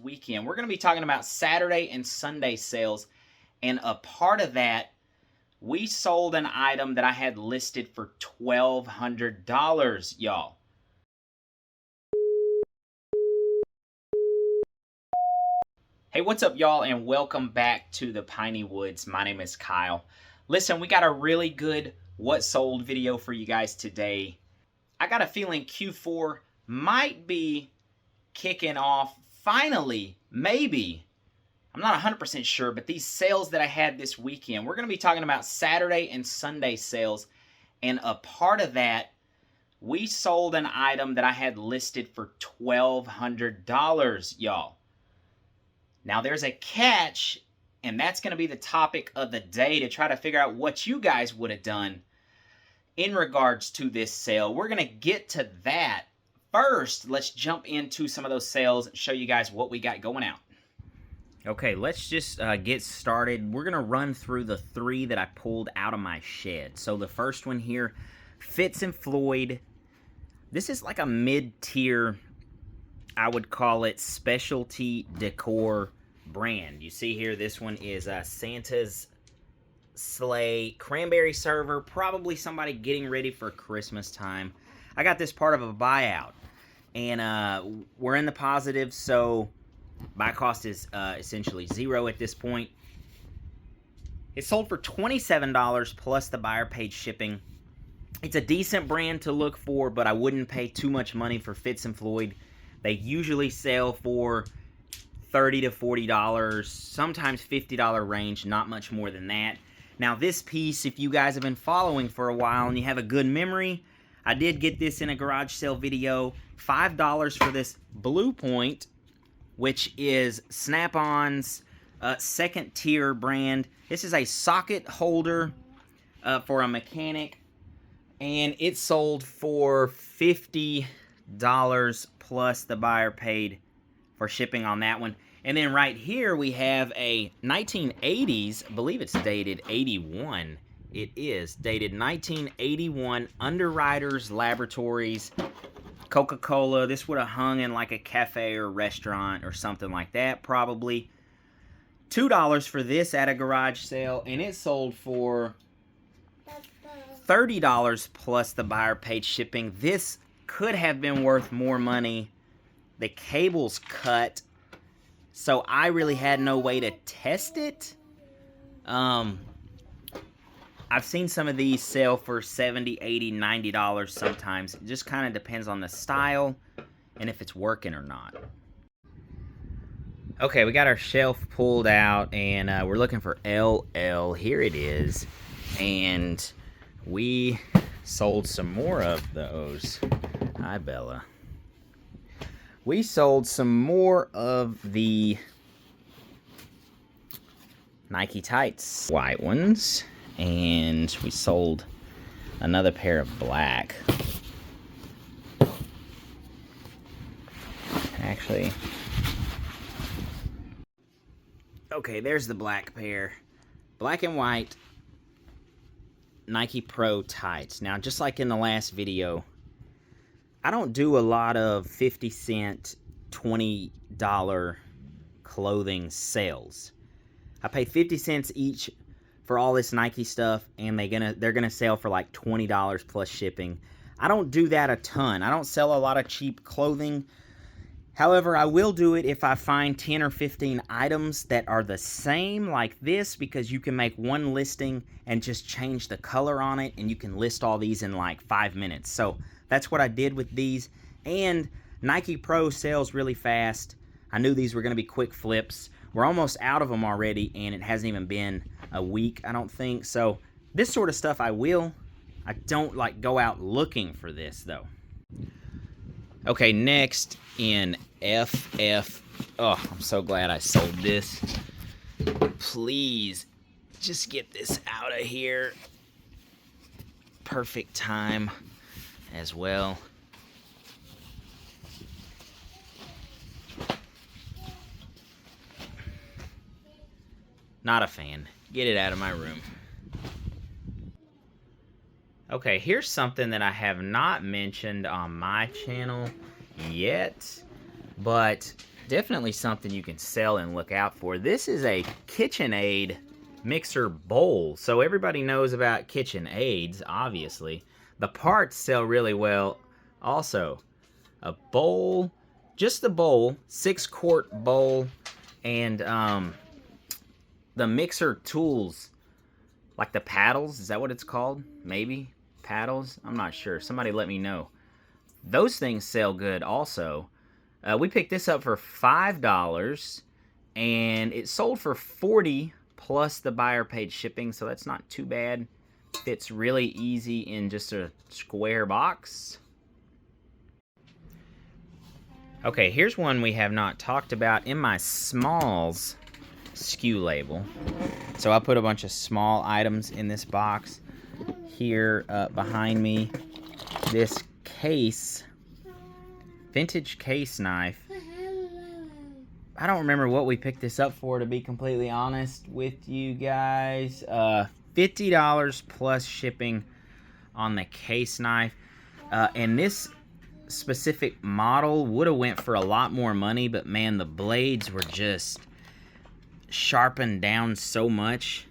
weekend. We're going to be talking about Saturday and Sunday sales, and a part of that, we sold an item that I had listed for $1,200, y'all. Hey, what's up, y'all, and welcome back to the Piney Woods. My name is Kyle. Listen, we got a really good what sold video for you guys today. I got a feeling Q4 might be kicking off finally, maybe. I'm not 100% sure, but these sales that I had this weekend, we're going to be talking about Saturday and Sunday sales, and a part of that, we sold an item that I had listed for $1,200, y'all. Now, there's a catch, and that's going to be the topic of the day to try to figure out what you guys would have done in regards to this sale. We're going to get to that. First, let's jump into some of those sales and show you guys what we got going out. Okay, let's just get started. We're going to run through the three that I pulled out of my shed. So the first one here, Fitz & Floyd. This is like a mid-tier, I would call it, specialty decor brand. You see here, this one is Santa's sleigh, cranberry server, probably somebody getting ready for Christmas time. I got this part of a buyout, and we're in the positive, so buy cost is essentially zero at this point. It sold for $27 plus the buyer paid shipping. It's a decent brand to look for, but I wouldn't pay too much money for Fitz & Floyd. They usually sell for $30 to $40, sometimes $50 range, not much more than that. Now this piece, if you guys have been following for a while and you have a good memory, I did get this in a garage sale video. $5 for this Blue Point, which is Snap-on's second tier brand. This is a socket holder for a mechanic, and it sold for $50 plus the buyer paid for shipping on that one. And then right here we have a 1980s, I believe it's dated 81. It is dated 1981 Underwriters Laboratories Coca-Cola. This would have hung in like a cafe or restaurant or something like that, probably. $2 for this at a garage sale, and it sold for $30 plus the buyer paid shipping. This could have been worth more money. The cable's cut, so I really had no way to test it. I've seen some of these sell for $70, $80, $90 sometimes. It just kind of depends on the style and if it's working or not. Okay, we got our shelf pulled out, and we're looking for LL. Here it is. And we sold some more of those. Hi, Bella. We sold some more of the Nike tights, white ones, and we sold another pair of black. Actually, okay, there's the black pair. Black and white Nike Pro tights. Now, just like in the last video, I don't do a lot of 50-cent, $20 clothing sales. I pay 50 cents each for all this Nike stuff, and they're gonna sell for like $20 plus shipping. I don't do that a ton. I don't sell a lot of cheap clothing. However, I will do it if I find 10 or 15 items that are the same like this, because you can make one listing and just change the color on it, and you can list all these in like 5 minutes. So that's what I did with these. And Nike Pro sells really fast. I knew these were going to be quick flips. We're almost out of them already, and it hasn't even been a week, I don't think. So this sort of stuff I will. I don't like go out looking for this though. Okay, next in FF. Oh, I'm so glad I sold this. Please just get this out of here. Perfect time as well. Not a fan. Get it out of my room. Okay, here's something that I have not mentioned on my channel yet, but definitely something you can sell and look out for. This is a KitchenAid mixer bowl. So everybody knows about KitchenAids, obviously. The parts sell really well also. A bowl, just the bowl, 6-quart bowl, and the mixer tools, like the paddles, is that what it's called? Maybe? Paddles? I'm not sure. Somebody let me know. Those things sell good also. We picked this up for $5, and it sold for $40 plus the buyer paid shipping, so that's not too bad. Fits really easy in just a square box. Okay, here's one we have not talked about in my smalls SKU label. So I put a bunch of small items in this box. Here behind me, this case, vintage case knife. I don't remember what we picked this up for, to be completely honest with you guys. $50 plus shipping on the case knife. And this specific model would have went for a lot more money, but man, the blades were just sharpened down so much.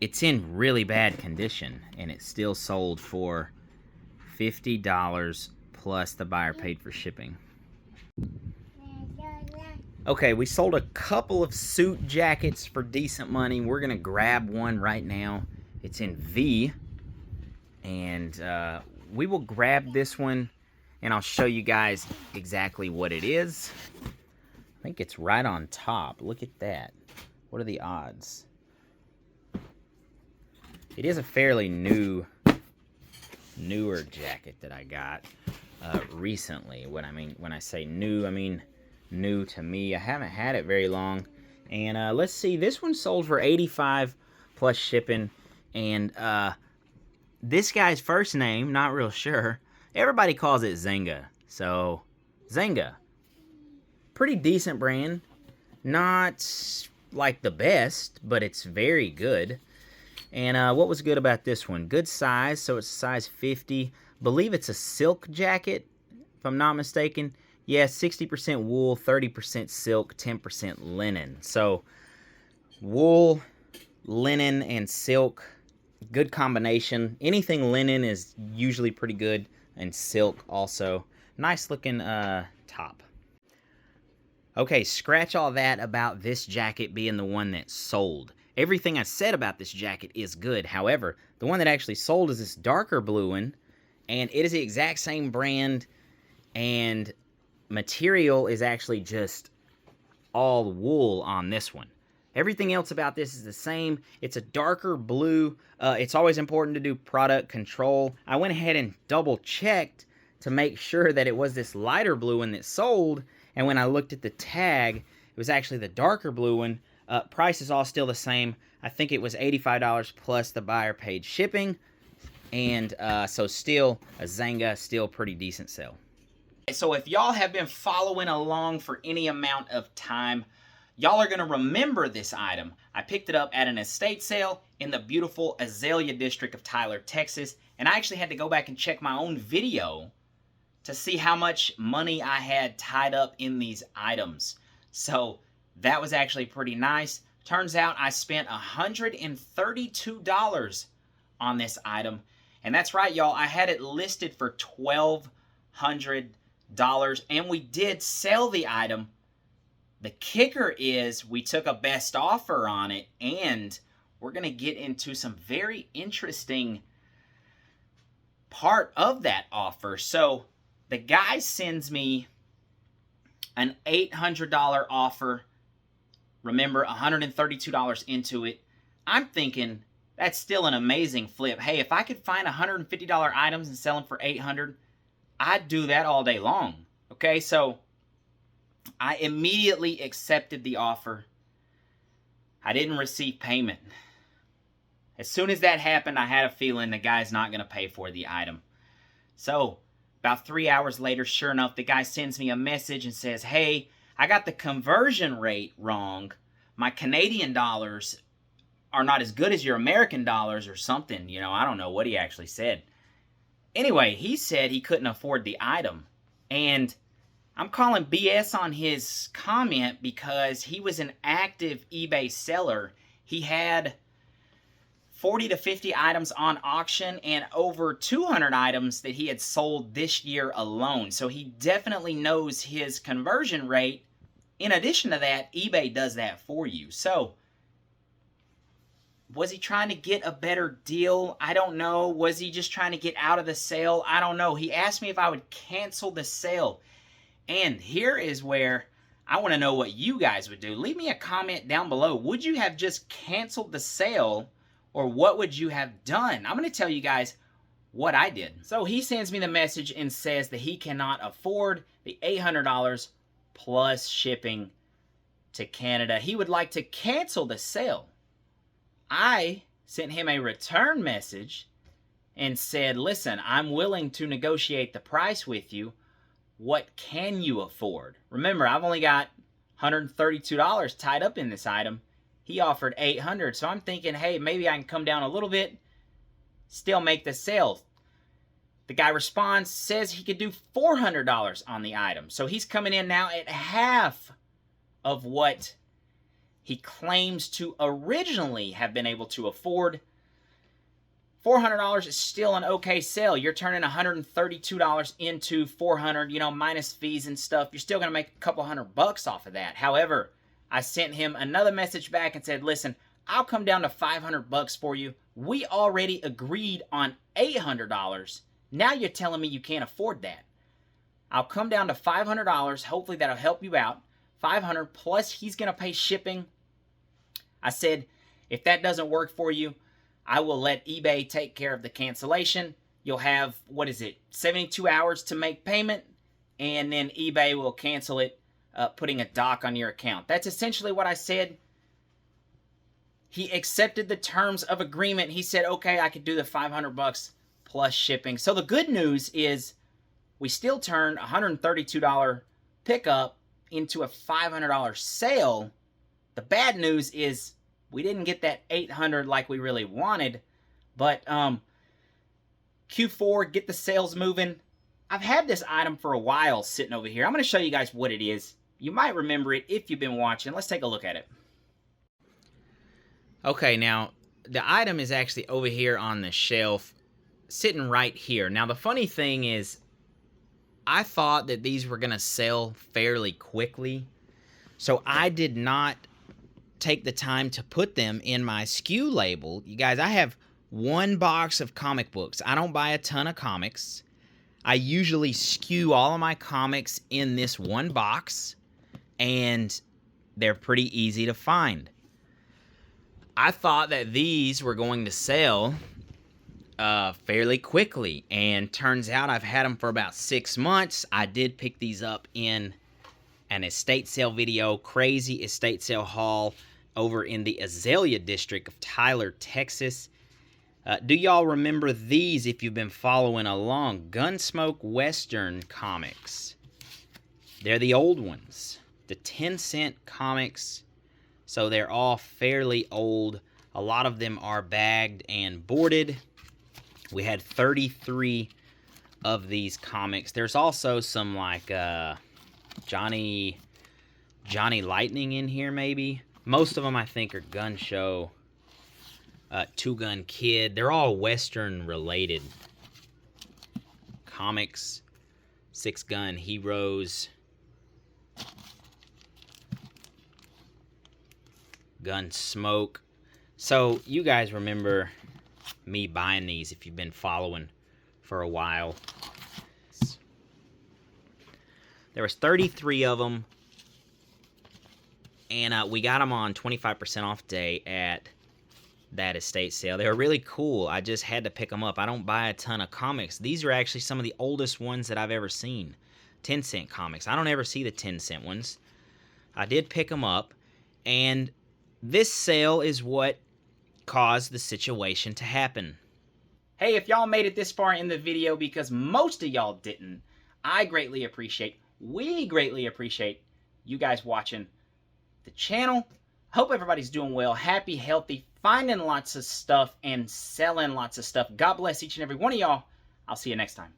It's in really bad condition, and it still sold for $50 plus the buyer paid for shipping. Okay, we sold a couple of suit jackets for decent money. We're gonna grab one right now. It's in V, and we will grab this one, and I'll show you guys exactly what it is. I think it's right on top. Look at that. What are the odds? It is a fairly newer jacket that I got recently. When I say new, I mean new to me. I haven't had it very long. And let's see, this one sold for $85 plus shipping. And this guy's first name, not real sure. Everybody calls it Zenga. So, Zenga. Pretty decent brand. Not like the best, but it's very good. And what was good about this one? Good size, so it's size 50. Believe it's a silk jacket, if I'm not mistaken. Yeah, 60% wool, 30% silk, 10% linen. So, wool, linen, and silk, good combination. Anything linen is usually pretty good, and silk also. Nice looking top. Okay, scratch all that about this jacket being the one that sold. Everything I said about this jacket is good. However, the one that actually sold is this darker blue one, and it is the exact same brand, and material is actually just all wool on this one. Everything else about this is the same. It's a darker blue. It's always important to do product control. I went ahead and double checked to make sure that it was this lighter blue one that sold, and when I looked at the tag, it was actually the darker blue one. Price is all still the same. I think it was $85 plus the buyer paid shipping. And so still, a Zenga, still pretty decent sale. So if y'all have been following along for any amount of time, y'all are going to remember this item. I picked it up at an estate sale in the beautiful Azalea district of Tyler, Texas. And I actually had to go back and check my own video to see how much money I had tied up in these items. So that was actually pretty nice. Turns out I spent $132 on this item. And that's right, y'all. I had it listed for $1,200. And we did sell the item. The kicker is we took a best offer on it. And we're going to get into some very interesting part of that offer. So the guy sends me an $800 offer. Remember, $132 into it. I'm thinking that's still an amazing flip. Hey, if I could find $150 items and sell them for $800, I'd do that all day long. Okay, so I immediately accepted the offer. I didn't receive payment. As soon as that happened, I had a feeling the guy's not going to pay for the item. So, about 3 hours later, sure enough, the guy sends me a message and says, hey, I got the conversion rate wrong. My Canadian dollars are not as good as your American dollars or something. You know, I don't know what he actually said. Anyway, he said he couldn't afford the item. And I'm calling BS on his comment because he was an active eBay seller. He had 40 to 50 items on auction and over 200 items that he had sold this year alone. So he definitely knows his conversion rate. In addition to that, eBay does that for you. So was he trying to get a better deal? I don't know. Was he just trying to get out of the sale? I don't know. He asked me if I would cancel the sale. And here is where I want to know what you guys would do. Leave me a comment down below. Would you have just canceled the sale, or what would you have done? I'm going to tell you guys what I did. So he sends me the message and says that he cannot afford the $800 plus shipping to Canada. He would like to cancel the sale. I sent him a return message and said, listen, I'm willing to negotiate the price with you. What can you afford? Remember, I've only got $132 tied up in this item. He offered $800, so I'm thinking, hey, maybe I can come down a little bit, still make the sale. The guy responds, says he could do $400 on the item. So he's coming in now at half of what he claims to originally have been able to afford. $400 is still an okay sale. You're turning $132 into $400, minus fees and stuff. You're still going to make a couple $100 off of that. However, I sent him another message back and said, listen, I'll come down to $500 for you. We already agreed on $800. Now you're telling me you can't afford that. I'll come down to $500. Hopefully that'll help you out. $500 plus he's going to pay shipping. I said, if that doesn't work for you, I will let eBay take care of the cancellation. You'll have, 72 hours to make payment, and then eBay will cancel it, putting a dock on your account. That's essentially what I said. He accepted the terms of agreement. He said, okay, I could do the $500 plus shipping. So the good news is we still turned $132 pickup into a $500 sale. The bad news is we didn't get that $800 like we really wanted, but Q4, get the sales moving. I've had this item for a while sitting over here. I'm going to show you guys what it is. You might remember it if you've been watching. Let's take a look at it. Okay, now the item is actually over here on the shelf, sitting right here. Now the funny thing is, I thought that these were going to sell fairly quickly, so I did not take the time to put them in my SKU label. You guys, I have one box of comic books. I don't buy a ton of comics. I usually SKU all of my comics in this one box, and they're pretty easy to find. I thought that these were going to sell fairly quickly, and turns out I've had them for about 6 months. I did pick these up in an estate sale video, crazy estate sale haul over in the Azalea district of Tyler, Texas. Do y'all remember these if you've been following along? Gunsmoke Western comics. They're the old ones. The 10-cent comics. So they're all fairly old. A lot of them are bagged and boarded. We had 33 of these comics. There's also some like Johnny Lightning in here maybe. Most of them I think are Gun Show, Two Gun Kid. They're all Western related comics. Six Gun Heroes. Gunsmoke. So you guys remember me buying these if you've been following for a while. There was 33 of them, and we got them on 25% off day at that estate sale. They were really cool. I just had to pick them up. I don't buy a ton of comics. These are actually some of the oldest ones that I've ever seen. 10-cent comics. I don't ever see the 10-cent ones. I did pick them up, and this sale is what caused the situation to happen. Hey, if y'all made it this far in the video, because most of y'all didn't, I greatly appreciate, we greatly appreciate you guys watching the channel. Hope everybody's doing well, happy, healthy, finding lots of stuff and selling lots of stuff. God bless each and every one of y'all. I'll see you next time.